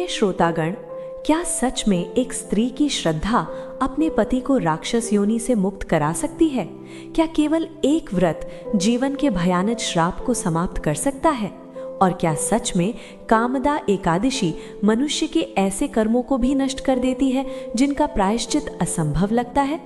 प्रिय श्रोतागण, क्या सच में एक स्त्री की श्रद्धा अपने पति को राक्षस योनि से मुक्त करा सकती है? क्या केवल एक व्रत जीवन के भयानक श्राप को समाप्त कर सकता है? और क्या सच में कामदा एकादशी मनुष्य के ऐसे कर्मों को भी नष्ट कर देती है जिनका प्रायश्चित असंभव लगता है?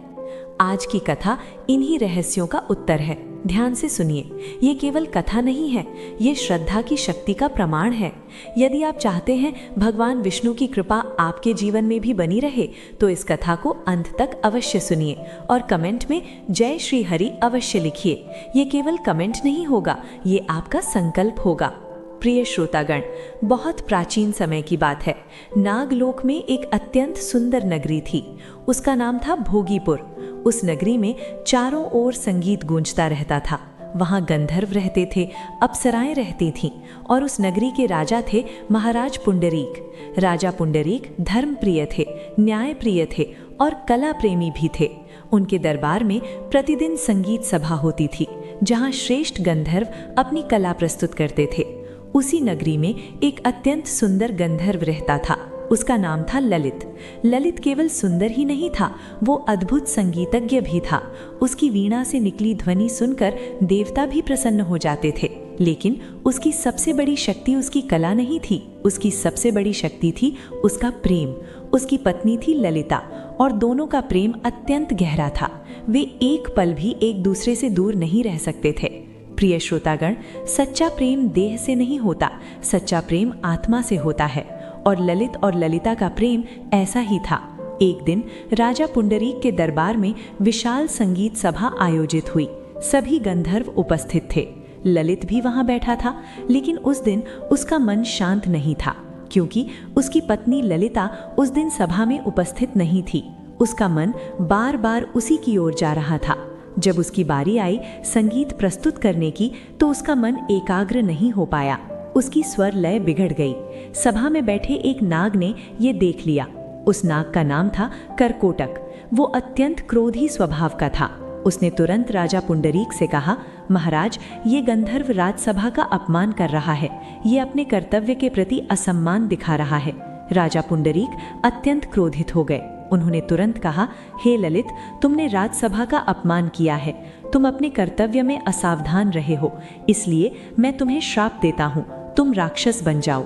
आज की कथा इन्हीं रहस्यों का उत्तर है। ध्यान से सुनिए, ये केवल कथा नहीं है, ये श्रद्धा की शक्ति का प्रमाण है। यदि आप चाहते हैं भगवान विष्णु की कृपा आपके जीवन में भी बनी रहे, तो इस कथा को अंत तक अवश्य सुनिए और कमेंट में जय श्री हरि अवश्य लिखिए। ये केवल कमेंट नहीं होगा, ये आपका संकल्प होगा। प्रिय श्रोतागण, बहुत प्राचीन समय की बात है। नागलोक में एक अत्यंत सुंदर नगरी थी। उसका नाम था भोगीपुर। उस नगरी में चारों ओर संगीत गूंजता रहता था। वहाँ गंधर्व रहते थे, अप्सराएं रहती थीं और उस नगरी के राजा थे महाराज पुंडरीक। राजा पुंडरीक धर्म प्रिय थे, न्याय प्रिय थे और कला प्रेमी भी थे। उनके दरबार में प्रतिदिन संगीत सभा होती थी, जहाँ श्रेष्ठ गंधर्व अपनी कला प्रस्तुत करते थे। उसी नगरी में एक अत्यंत सुंदर गंधर्व रहता था। उसका नाम था ललित। ललित केवल सुंदर ही नहीं था, वो अद्भुत संगीतज्ञ भी था। उसकी वीणा से निकली ध्वनि सुनकर देवता भी प्रसन्न हो जाते थे। लेकिन उसकी सबसे बड़ी शक्ति उसकी कला नहीं थी, उसकी सबसे बड़ी शक्ति थी उसका प्रेम। उसकी पत्नी थी ललिता और दोनों का प्रेम अत्यंत गहरा था। वे एक पल भी एक दूसरे से दूर नहीं रह सकते थे। प्रिय श्रोतागण, सच्चा प्रेम देह से नहीं होता, सच्चा प्रेम आत्मा से होता है। और ललित और ललिता का प्रेम ऐसा ही था। एक दिन राजा पुंडरीक के दरबार में विशाल संगीत सभा आयोजित हुई। सभी गंधर्व उपस्थित थे। ललित भी वहां बैठा था, लेकिन उस दिन उसका मन शांत नहीं था, क्योंकि उसकी पत्नी ललिता उस दिन सभा में उपस्थित नहीं थी। उसका मन बार बार उसी की ओर जा रहा था। जब उसकी बारी आई संगीत प्रस्तुत करने की, तो उसका मन एकाग्र नहीं हो पाया। उसकी स्वर लय बिगड़ गई। सभा में बैठे एक नाग ने ये देख लिया। उस नाग का नाम था करकोटक। वो अत्यंत क्रोधी स्वभाव का था। उसने तुरंत राजा पुंडरीक से कहा, महाराज, ये गंधर्व राजसभा का अपमान कर रहा है, ये अपने कर्तव्य के प्रति असम्मान दिखा रहा है। राजा पुंडरीक अत्यंत क्रोधित हो गए। उन्होंने तुरंत कहा, हे ललित, तुमने राजसभा का अपमान किया है, तुम अपने कर्तव्य में असावधान रहे हो, इसलिए मैं तुम्हें श्राप देता हूँ, तुम राक्षस बन जाओ।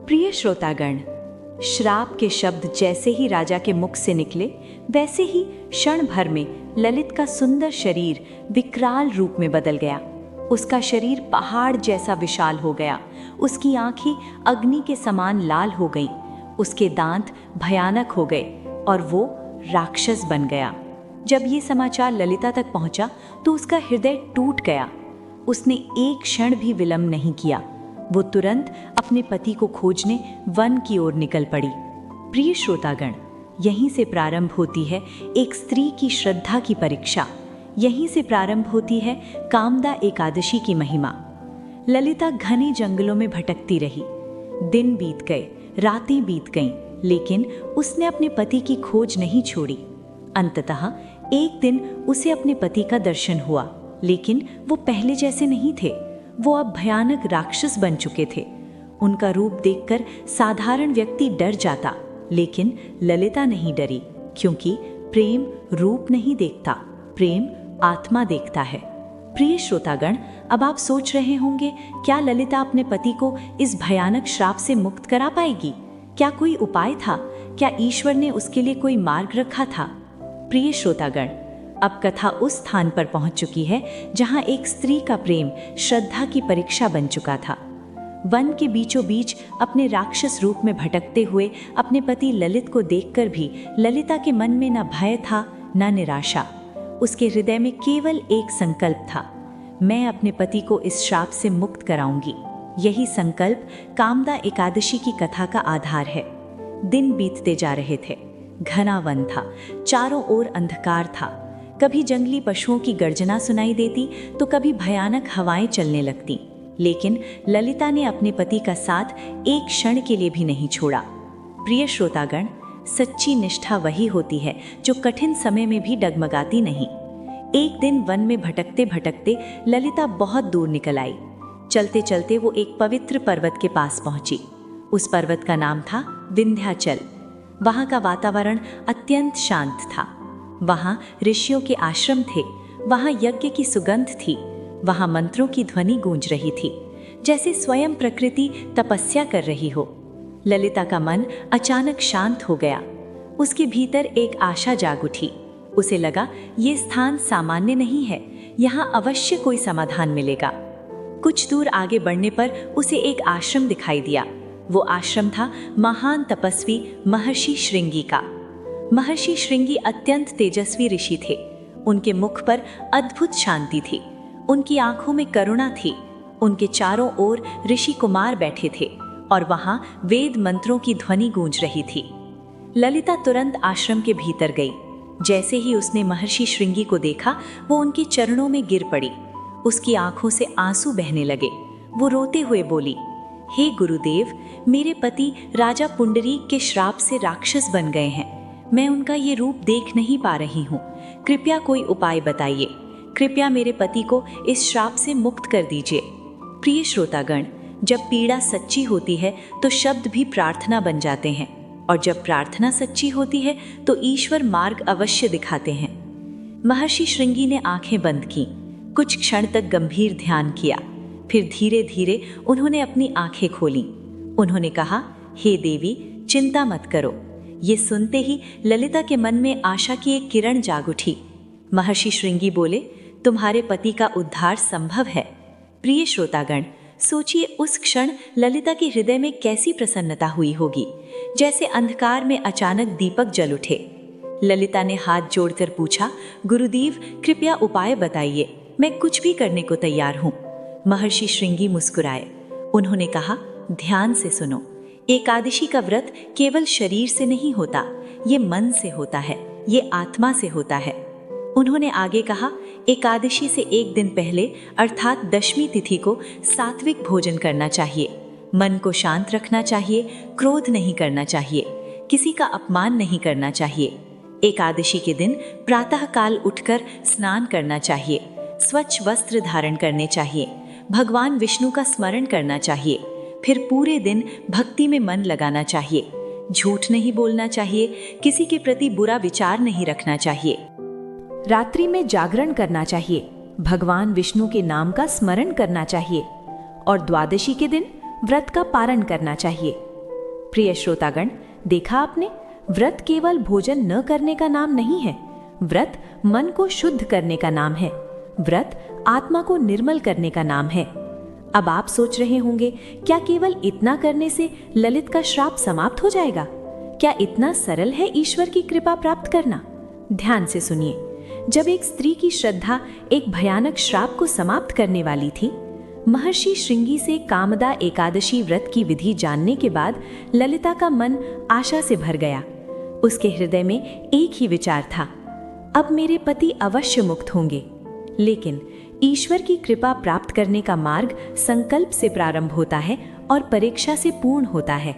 प्रिय श्रोतागण, श्राप के शब्द जैसे ही राजा के मुख से निकले, वैसे ही क्षण भर में ललित का सुंदर शरीर विकराल रूप में बदल गया। उसका शरीर पहाड़ जैसा विशाल हो गया। उसकी आंखें अग्नि के समान लाल हो गईं, उसके दांत भयानक हो गए और वो राक्षस बन गया। जब ये समाचार ललिता तक पहुंचा तो उसका हृदय टूट गया। उसने एक क्षण भी विलंब नहीं किया। वो तुरंत अपने पति को खोजने वन की ओर निकल पड़ी। प्रिय श्रोतागण, यहीं से प्रारंभ होती है एक स्त्री की श्रद्धा की परीक्षा। यहीं से प्रारंभ होती है कामदा एकादशी की महिमा। ललिता घने जंगलों में भटकती रही। दिन बीत गए, रातें बीत गईं, लेकिन उसने अपने पति की खोज नहीं छोड़ी। अंततः एक दिन उसे अपने पति का दर्शन हुआ, लेकिन वो पहले जैसे नहीं थे। वो अब भयानक राक्षस बन चुके थे। उनका रूप देखकर साधारण व्यक्ति डर जाता, लेकिन ललिता नहीं डरी, क्योंकि प्रेम रूप नहीं देखता, प्रेम आत्मा देखता है। प्रिय श्रोतागण, अब आप सोच रहे होंगे, क्या ललिता अपने पति को इस भयानक श्राप से मुक्त करा पाएगी? क्या कोई उपाय था? क्या ईश्वर ने उसके लिए कोई मार्ग रखा था? प्रिय श्रोतागण, अब कथा उस स्थान पर पहुंच चुकी है जहां एक स्त्री का प्रेम श्रद्धा की परीक्षा बन चुका था। वन के बीचों बीच अपने राक्षस रूप में भटकते हुए अपने पति ललित को देखकर भी ललिता के मन में न भय था न निराशा। उसके हृदय में केवल एक संकल्प था, मैं अपने पति को इस श्राप से मुक्त कराऊंगी। यही संकल्प कामदा एकादशी की कथा का आधार है। दिन बीतते जा रहे थे। घना वन था, चारों ओर अंधकार था। कभी जंगली पशुओं की गर्जना सुनाई देती तो कभी भयानक हवाएं चलने लगती, लेकिन ललिता ने अपने पति का साथ एक क्षण के लिए भी नहीं छोड़ा। प्रिय श्रोतागण, सच्ची निष्ठा वही होती है जो कठिन समय में भी डगमगाती नहीं। एक दिन वन में भटकते भटकते ललिता बहुत दूर निकल आई। चलते चलते वो एक पवित्र पर्वत के पास पहुंची। उस पर्वत का नाम था विंध्याचल। वहाँ का वातावरण अत्यंत शांत था। वहाँ ऋषियों के आश्रम थे, वहाँ यज्ञ की सुगंध थी, वहाँ मंत्रों की ध्वनि गूंज रही थी, जैसे स्वयं प्रकृति तपस्या कर रही हो। ललिता का मन अचानक शांत हो गया। उसके भीतर एक आशा जाग उठी। उसे लगा ये स्थान सामान्य नहीं है, यहाँ अवश्य कोई समाधान मिलेगा। कुछ दूर आगे बढ़ने पर उसे एक आश्रम दिखाई दिया। वो आश्रम था महान तपस्वी महर्षि श्रृंगी का। महर्षि श्रृंगी अत्यंत तेजस्वी ऋषि थे। उनके मुख पर अद्भुत शांति थी, उनकी आंखों में करुणा थी। उनके चारों ओर ऋषि कुमार बैठे थे और वहां वेद मंत्रों की ध्वनि गूंज रही थी। ललिता तुरंत आश्रम के भीतर गई। जैसे ही उसने महर्षि श्रृंगी को देखा, वो उनके चरणों में गिर पड़ी। उसकी आंखों से आंसू बहने लगे। वो रोते हुए बोली, हे गुरुदेव, मेरे पति राजा पुंडरीक के श्राप से राक्षस बन गए हैं। मैं उनका ये रूप देख नहीं पा रही हूँ। कृपया कोई उपाय बताइए। कृपया मेरे पति को इस श्राप से मुक्त कर दीजिए। प्रिय श्रोतागण, जब पीड़ा सच्ची होती है तो शब्द भी प्रार्थना बन जाते हैं, और जब प्रार्थना सच्ची होती है तो ईश्वर मार्ग अवश्य दिखाते हैं। महर्षि श्रृंगी ने आंखें बंद की, कुछ क्षण तक गंभीर ध्यान किया। फिर धीरे धीरे उन्होंने अपनी आंखें खोली। उन्होंने कहा, हे देवी, चिंता मत करो। ये सुनते ही ललिता के मन में आशा की एक किरण जाग उठी। महर्षि श्रृंगी बोले, तुम्हारे पति का उद्धार संभव है। प्रिय श्रोतागण, सोचिए उस क्षण ललिता के हृदय में कैसी प्रसन्नता हुई होगी, जैसे अंधकार में अचानक दीपक जल उठे। ललिता ने हाथ जोड़कर पूछा, गुरुदेव, कृपया उपाय बताइए, मैं कुछ भी करने को तैयार हूँ। महर्षि श्रृंगी मुस्कुराए। उन्होंने कहा, ध्यान से सुनो। एकादशी का व्रत केवल शरीर से नहीं होता, ये मन से होता है, ये आत्मा से होता है। उन्होंने आगे कहा, एकादशी से एक दिन पहले अर्थात दशमी तिथि को सात्विक भोजन करना चाहिए। मन को शांत रखना चाहिए, क्रोध नहीं करना चाहिए, किसी का अपमान नहीं करना चाहिए। एकादशी के दिन प्रातः काल उठकर स्नान करना चाहिए, स्वच्छ वस्त्र धारण करने चाहिए, भगवान विष्णु का स्मरण करना चाहिए। फिर पूरे दिन भक्ति में मन लगाना चाहिए, झूठ नहीं बोलना चाहिए, किसी के प्रति बुरा विचार नहीं रखना चाहिए। रात्रि में जागरण करना चाहिए, भगवान विष्णु के नाम का स्मरण करना चाहिए, और द्वादशी के दिन व्रत का पारण करना चाहिए। प्रिय श्रोतागण, देखा आपने, व्रत केवल भोजन न करने का नाम नहीं है। व्रत मन को शुद्ध करने का नाम है। व्रत आत्मा को निर्मल करने का नाम है। अब आप सोच रहे होंगे, क्या केवल इतना करने से ललित का श्राप समाप्त हो जाएगा? क्या इतना सरल है ईश्वर की कृपा प्राप्त करना? ध्यान से सुनिए। जब एक स्त्री की श्रद्धा एक भयानक श्राप को समाप्त करने वाली थी, महर्षि श्रृंगी से कामदा एकादशी व्रत की विधि जानने के बाद ललिता का मन आशा से भर गया। उसके हृदय में एक ही विचार था, अब मेरे पति अवश्य मुक्त होंगे। लेकिन ईश्वर की कृपा प्राप्त करने का मार्ग संकल्प से प्रारंभ होता है और परीक्षा से पूर्ण होता है।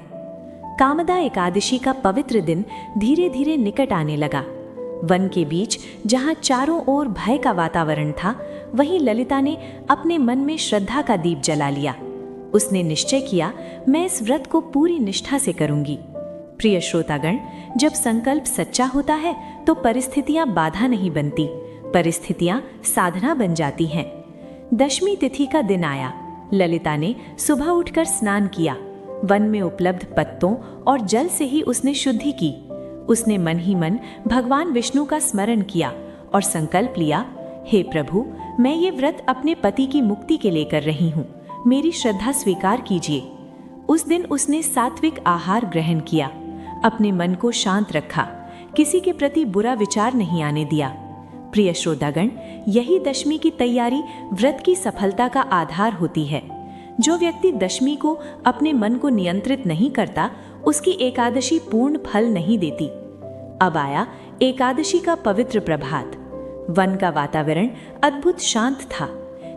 कामदा एकादशी का पवित्र दिन धीरे धीरे निकट आने लगा। वन के बीच जहां चारों ओर भय का वातावरण था, वहीं ललिता ने अपने मन में श्रद्धा का दीप जला लिया। उसने निश्चय किया, मैं इस व्रत को पूरी निष्ठा से करूंगी। प्रिय श्रोतागण, जब संकल्प सच्चा होता है तो परिस्थितियां बाधा नहीं बनती, परिस्थितियां साधना बन जाती हैं। दशमी तिथि का दिन आया। ललिता ने सुबह उठकर स्नान किया। वन में उपलब्ध पत्तों और जल से ही उसने शुद्धि की। उसने मन ही मन भगवान विष्णु का स्मरण किया और संकल्प लिया, हे प्रभु, मैं ये व्रत अपने पति की मुक्ति के लिए कर रही हूँ, मेरी श्रद्धा स्वीकार कीजिए। उस दिन उसने सात्विक आहार ग्रहण किया, अपने मन को शांत रखा, किसी के प्रति बुरा विचार नहीं आने दिया। प्रिय श्रोतागण, यही दशमी की तैयारी व्रत की सफलता का आधार होती है। जो व्यक्ति दशमी को अपने मन को नियंत्रित नहीं करता, उसकी एकादशी पूर्ण फल नहीं देती। अब आया एकादशी का पवित्र प्रभात। वन का वातावरण अद्भुत शांत था,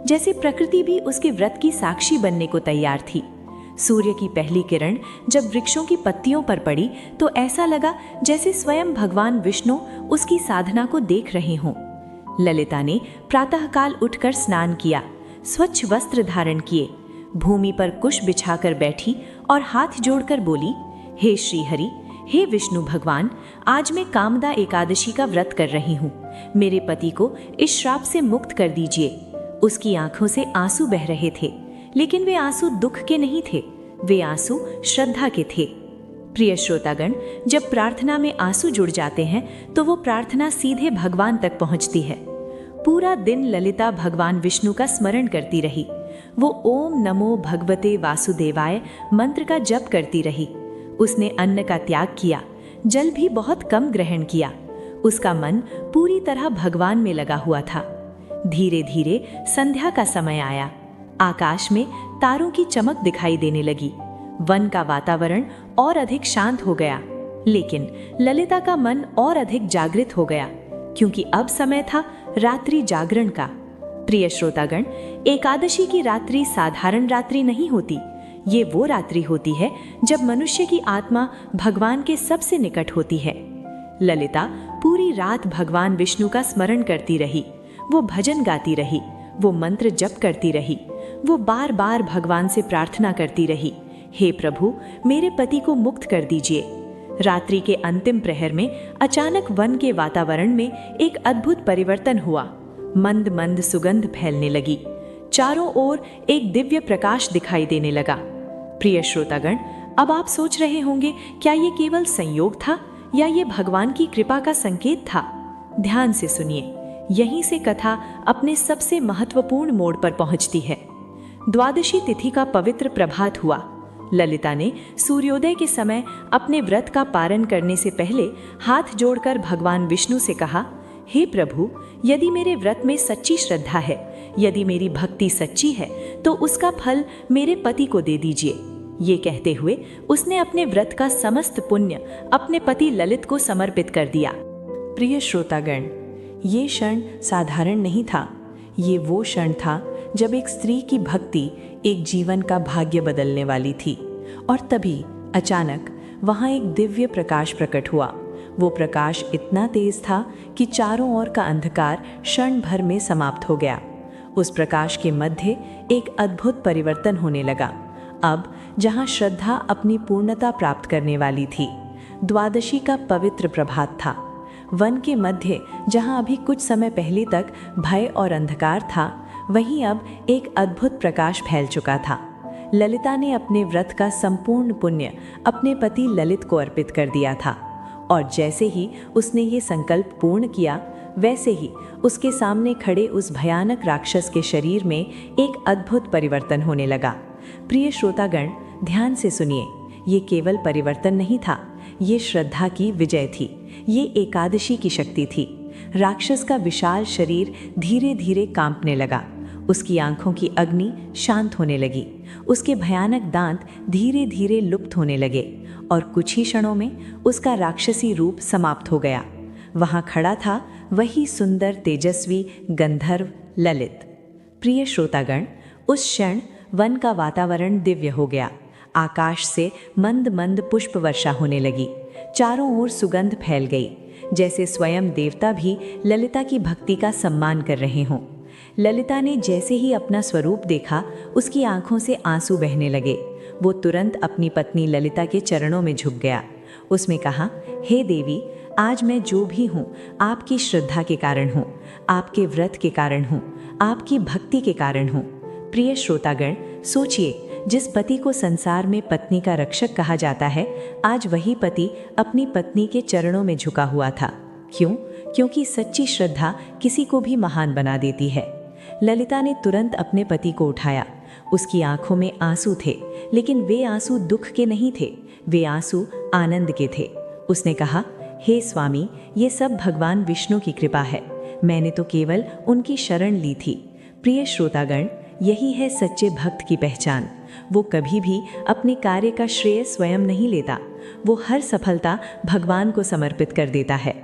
जैसे प्रकृति भी उसके व्रत की साक्षी बनने को तैयार थी। सूर्य की पहली किरण जब वृक्षों की पत्तियों पर पड़ी तो ऐसा लगा जैसे स्वयं भगवान विष्णु उसकी साधना को देख रहे हों। ललिता ने प्रातःकाल उठकर स्नान किया, स्वच्छ वस्त्र धारण किए, भूमि पर कुश बिछाकर बैठी और हाथ जोड़कर बोली, हे श्रीहरि, हे विष्णु भगवान, आज मैं कामदा एकादशी का व्रत कर रही हूँ। मेरे पति को इस श्राप से मुक्त कर दीजिए। उसकी आंखों से आंसू बह रहे थे, लेकिन वे आंसू दुख के नहीं थे, वे आंसू श्रद्धा के थे। प्रिय श्रोतागण, जब प्रार्थना में आंसू जुड़ जाते हैं तो वो प्रार्थना सीधे भगवान तक पहुंचती है। पूरा दिन ललिता भगवान विष्णु का स्मरण करती रही। वो ओम नमो भगवते वासुदेवाय मंत्र का जप करती रही। उसने अन्न का त्याग किया, जल भी बहुत कम ग्रहण किया। उसका मन पूरी तरह भगवान में लगा हुआ था। धीरे धीरे संध्या का समय आया। आकाश में तारों की चमक दिखाई देने लगी। वन का वातावरण और अधिक शांत हो गया, लेकिन ललिता का मन और अधिक जागृत हो गया, क्योंकि अब समय था रात्रि जागरण का। प्रिय श्रोतागण, एकादशी की रात्रि साधारण रात्रि नहीं होती। ये वो रात्रि होती है जब मनुष्य की आत्मा भगवान के सबसे निकट होती है। ललिता पूरी रात भगवान विष्णु का स्मरण करती रही। वो भजन गाती रही, वो मंत्र जप करती रही, वो बार बार भगवान से प्रार्थना करती रही, हे प्रभु, मेरे पति को मुक्त कर दीजिए। रात्रि के अंतिम प्रहर में अचानक वन के वातावरण में एक अद्भुत परिवर्तन हुआ। मंद मंद सुगंध फैलने लगी। चारों ओर एक दिव्य प्रकाश दिखाई देने लगा। प्रिय श्रोतागण, अब आप सोच रहे होंगे, क्या ये केवल संयोग था या ये भगवान की कृपा का संकेत था? ध्यान से सुनिए, यहीं से कथा अपने सबसे महत्वपूर्ण मोड़ पर पहुंचती है। द्वादशी तिथि का पवित्र प्रभात हुआ। ललिता ने सूर्योदय के समय अपने व्रत का पारण करने से पहले हाथ जोड़कर भगवान विष्णु से कहा, हे प्रभु, यदि मेरे व्रत में सच्ची श्रद्धा है, यदि मेरी भक्ति सच्ची है, तो उसका फल मेरे पति को दे दीजिए। ये कहते हुए उसने अपने व्रत का समस्त पुण्य अपने पति ललित को समर्पित कर दिया। प्रिय श्रोतागण, ये क्षण साधारण नहीं था। ये वो क्षण था जब एक स्त्री की भक्ति एक जीवन का भाग्य बदलने वाली थी। और तभी अचानक वहाँ एक दिव्य प्रकाश प्रकट हुआ। वो प्रकाश इतना तेज था कि चारों ओर का अंधकार क्षण भर में समाप्त हो गया। उस प्रकाश के मध्य एक अद्भुत परिवर्तन होने लगा। अब जहाँ श्रद्धा अपनी पूर्णता प्राप्त करने वाली थी, द्वादशी का पवित्र प्रभात था। वन के मध्य जहाँ अभी कुछ समय पहले तक भय और अंधकार था, वहीं अब एक अद्भुत प्रकाश फैल चुका था। ललिता ने अपने व्रत का संपूर्ण पुण्य अपने पति ललित को अर्पित कर दिया था, और जैसे ही उसने ये संकल्प पूर्ण किया, वैसे ही उसके सामने खड़े उस भयानक राक्षस के शरीर में एक अद्भुत परिवर्तन होने लगा। प्रिय श्रोतागण, ध्यान से सुनिए, ये केवल परिवर्तन नहीं था, ये श्रद्धा की विजय थी। ये एकादशी की शक्ति थी। राक्षस का विशाल शरीर धीरे धीरे कांपने लगा। उसकी आंखों की अग्नि शांत होने लगी। उसके भयानक दांत धीरे धीरे लुप्त होने लगे और कुछ ही क्षणों में उसका राक्षसी रूप समाप्त हो गया। वहां खड़ा था वही सुंदर तेजस्वी गंधर्व ललित। प्रिय श्रोतागण, उस क्षण वन का वातावरण दिव्य हो गया। आकाश से मंद मंद पुष्प वर्षा होने लगी। चारों ओर सुगंध फैल गई, जैसे स्वयं देवता भी ललिता की भक्ति का सम्मान कर रहे हों। ललिता ने जैसे ही अपना स्वरूप देखा, उसकी आंखों से आंसू बहने लगे। वो तुरंत अपनी पत्नी ललिता के चरणों में झुक गया। उसमें कहा, हे देवी, आज मैं जो भी हूँ आपकी श्रद्धा के कारण हूँ, आपके व्रत के कारण हूँ, आपकी भक्ति के कारण हूँ। प्रिय श्रोतागण, सोचिए, जिस पति को संसार में पत्नी का रक्षक कहा जाता है, आज वही पति अपनी पत्नी के चरणों में झुका हुआ था। क्यों? क्योंकि सच्ची श्रद्धा किसी को भी महान बना देती है। ललिता ने तुरंत अपने पति को उठाया। उसकी आंखों में आंसू थे, लेकिन वे आंसू दुख के नहीं थे, वे आंसू आनंद के थे। उसने कहा, हे स्वामी, ये सब भगवान विष्णु की कृपा है। मैंने तो केवल उनकी शरण ली थी। प्रिय श्रोतागण, यही है सच्चे भक्त की पहचान। वो कभी भी अपने कार्य का श्रेय स्वयं नहीं लेता। वो हर सफलता भगवान को समर्पित कर देता है।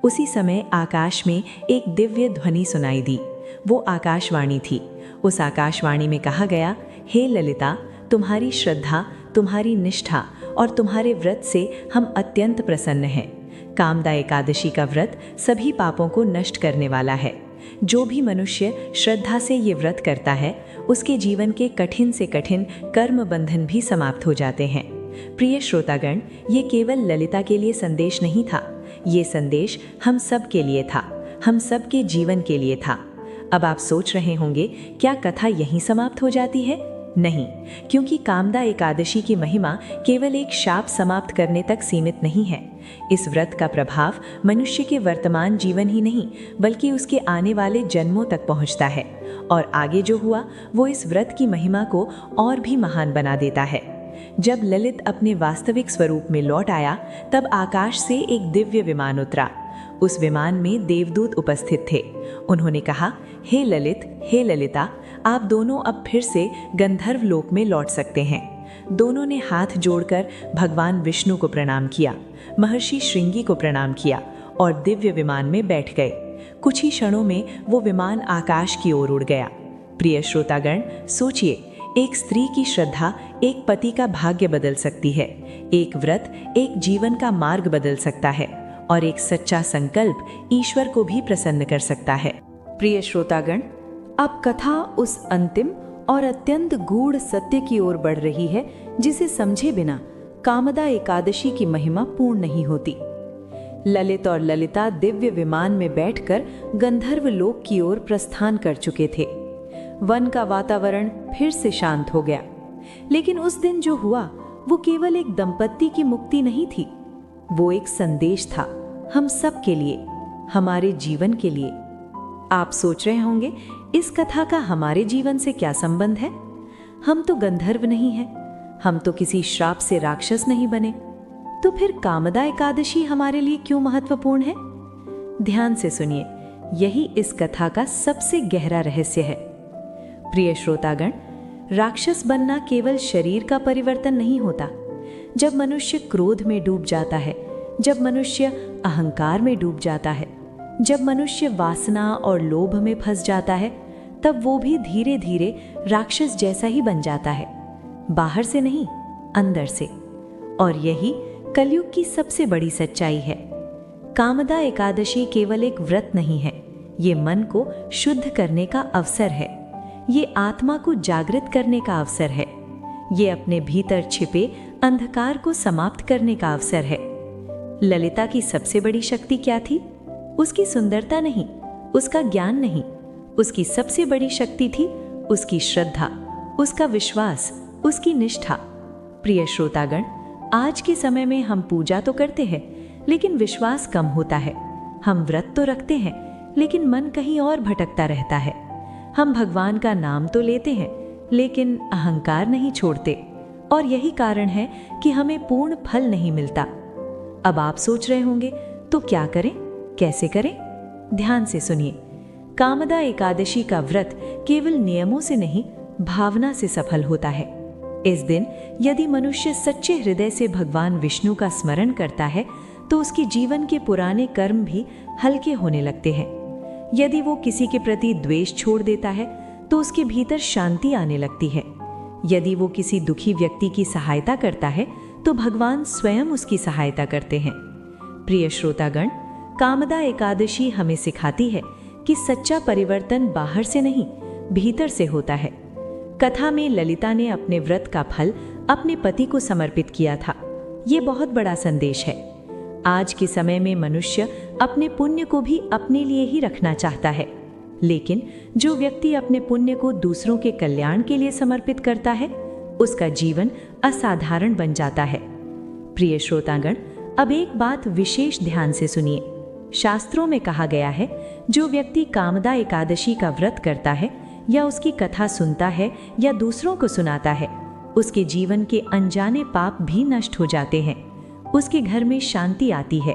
उसी समय आकाश में एक दिव्य ध्वनि सुनाई दी। वो आकाशवाणी थी। उस आकाशवाणी में कहा गया, हे ललिता, तुम्हारी श्रद्धा, तुम्हारी निष्ठा और तुम्हारे व्रत से हम अत्यंत प्रसन्न हैं। कामदा एकादशी का व्रत सभी पापों को नष्ट करने वाला है। जो भी मनुष्य श्रद्धा से ये व्रत करता है उसके जीवन के कठिन से कठिन कर्म बंधन भी समाप्त हो जाते हैं। प्रिय श्रोतागण, ये केवल ललिता के लिए संदेश नहीं था, ये संदेश हम सब के लिए था, हम सब के जीवन के लिए था। अब आप सोच रहे होंगे, क्या कथा यहीं समाप्त हो जाती है? नहीं, क्योंकि कामदा एकादशी की महिमा केवल एक शाप समाप्त करने तक सीमित नहीं है। इस व्रत का प्रभाव मनुष्य के वर्तमान जीवन ही नहीं बल्कि उसके आने वाले जन्मों तक पहुंचता है, और आगे जो हुआ वो इस व्रत की महिमा को और भी महान बना देता है। जब ललित अपने वास्तविक स्वरूप में लौट आया, तब आकाश से एक दिव्य विमान उतरा। उस विमान में देवदूत उपस्थित थे। उन्होंने कहा, हे ललित, हे ललिता, आप दोनों अब फिर से गंधर्व लोक में लौट सकते हैं। दोनों ने हाथ जोड़कर भगवान विष्णु को प्रणाम किया, महर्षि श्रृंगी को प्रणाम किया और दिव्य विमान में बैठ गए। कुछ ही क्षणों में वो विमान आकाश की ओर उड़ गया। प्रिय श्रोतागण, सोचिए, एक स्त्री की श्रद्धा एक पति का भाग्य बदल सकती है, एक व्रत एक जीवन का मार्ग बदल सकता है, और एक सच्चा संकल्प ईश्वर को भी प्रसन्न कर सकता है। प्रिय श्रोतागण, अब कथा उस अंतिम और अत्यंत गूढ़ सत्य की ओर बढ़ रही है जिसे समझे बिना कामदा एकादशी की महिमा पूर्ण नहीं होती। ललित और ललिता दिव्य विमान में बैठकर गंधर्व लोक की ओर प्रस्थान कर चुके थे। वन का वातावरण फिर से शांत हो गया। लेकिन उस दिन जो हुआ वो केवल एक दंपत्ति की मुक्ति नहीं थी, वो एक संदेश था हम सब के लिए, हमारे जीवन के लिए। आप सोच रहे होंगे, इस कथा का हमारे जीवन से क्या संबंध है? हम तो गंधर्व नहीं हैं, हम तो किसी श्राप से राक्षस नहीं बने, तो फिर कामदा एकादशी हमारे लिए क्यों महत्वपूर्ण है? ध्यान से सुनिए, यही इस कथा का सबसे गहरा रहस्य है। प्रिय श्रोतागण, राक्षस बनना केवल शरीर का परिवर्तन नहीं होता। जब मनुष्य क्रोध में डूब जाता है, जब मनुष्य अहंकार में डूब जाता है, जब मनुष्य वासना और लोभ में फंस जाता है, तब वो भी धीरे धीरे राक्षस जैसा ही बन जाता है, बाहर से नहीं, अंदर से। और यही कलयुग की सबसे बड़ी सच्चाई है। कामदा एकादशी केवल एक व्रत नहीं है, ये मन को शुद्ध करने का अवसर है, ये आत्मा को जागृत करने का अवसर है, ये अपने भीतर छिपे अंधकार को समाप्त करने का अवसर है। ललिता की सबसे बड़ी शक्ति क्या थी? उसकी सुंदरता नहीं, उसका ज्ञान नहीं, उसकी सबसे बड़ी शक्ति थी उसकी श्रद्धा, उसका विश्वास, उसकी निष्ठा। प्रिय श्रोतागण, आज के समय में हम पूजा तो करते हैं लेकिन विश्वास कम होता है। हम व्रत तो रखते हैं लेकिन मन कहीं और भटकता रहता है। हम भगवान का नाम तो लेते हैं लेकिन अहंकार नहीं छोड़ते, और यही कारण है कि हमें पूर्ण फल नहीं मिलता। अब आप सोच रहे होंगे, तो क्या करें, कैसे करें? ध्यान से सुनिए, कामदा एकादशी का व्रत केवल नियमों से नहीं, भावना से सफल होता है। इस दिन यदि मनुष्य सच्चे हृदय से भगवान विष्णु का स्मरण करता है तो उसके जीवन के पुराने कर्म भी हल्के होने लगते हैं। यदि वो किसी के प्रति द्वेष छोड़ देता है तो उसके भीतर शांति आने लगती है। यदि वो किसी दुखी व्यक्ति की सहायता करता है तो भगवान स्वयं उसकी सहायता करते हैं। प्रिय श्रोतागण, कामदा एकादशी हमें सिखाती है कि सच्चा परिवर्तन बाहर से नहीं, भीतर से होता है। कथा में ललिता ने अपने व्रत का फल अपने पति को समर्पित किया था। ये बहुत बड़ा संदेश है। आज के समय में मनुष्य अपने पुण्य को भी अपने लिए ही रखना चाहता है, लेकिन जो व्यक्ति अपने पुण्य को दूसरों के कल्याण के लिए समर्पित करता है, उसका जीवन असाधारण बन जाता है। प्रिय श्रोतागण, अब एक बात विशेष ध्यान से सुनिए। शास्त्रों में कहा गया है, जो व्यक्ति कामदा एकादशी का व्रत करता है या उसकी कथा सुनता है या दूसरों को सुनाता है, उसके जीवन के अनजाने पाप भी नष्ट हो जाते हैं। उसके घर में शांति आती है,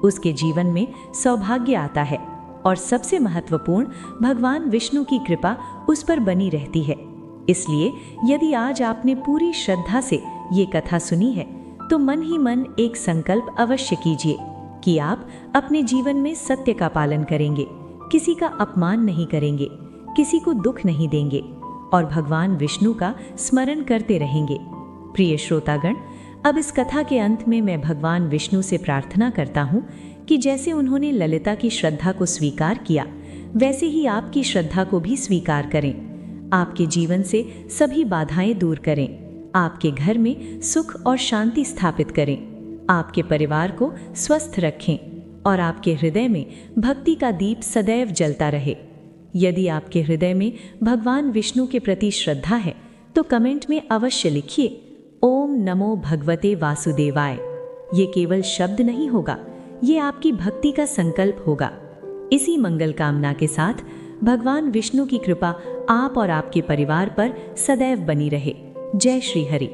उसके जीवन में सौभाग्य आता है, और सबसे महत्वपूर्ण, भगवान विष्णु की कृपा उस पर बनी रहती है। इसलिए यदि आज आपने पूरी श्रद्धा से ये कथा सुनी है तो मन ही मन एक संकल्प अवश्य कीजिए कि आप अपने जीवन में सत्य का पालन करेंगे, किसी का अपमान नहीं करेंगे, किसी को दुख नहीं देंगे और भगवान विष्णु का स्मरण करते रहेंगे। प्रिय श्रोतागण, अब इस कथा के अंत में मैं भगवान विष्णु से प्रार्थना करता हूँ कि जैसे उन्होंने ललिता की श्रद्धा को स्वीकार किया, वैसे ही आपकी श्रद्धा को भी स्वीकार करें। आपके जीवन से सभी बाधाएं दूर करें, आपके घर में सुख और शांति स्थापित करें, आपके परिवार को स्वस्थ रखें और आपके हृदय में भक्ति का दीप सदैव जलता रहे। यदि आपके हृदय में भगवान विष्णु के प्रति श्रद्धा है तो कमेंट में अवश्य लिखिए ओम नमो भगवते वासुदेवाय। ये केवल शब्द नहीं होगा, ये आपकी भक्ति का संकल्प होगा। इसी मंगल कामना के साथ भगवान विष्णु की कृपा आप और आपके परिवार पर सदैव बनी रहे। जय श्री हरि।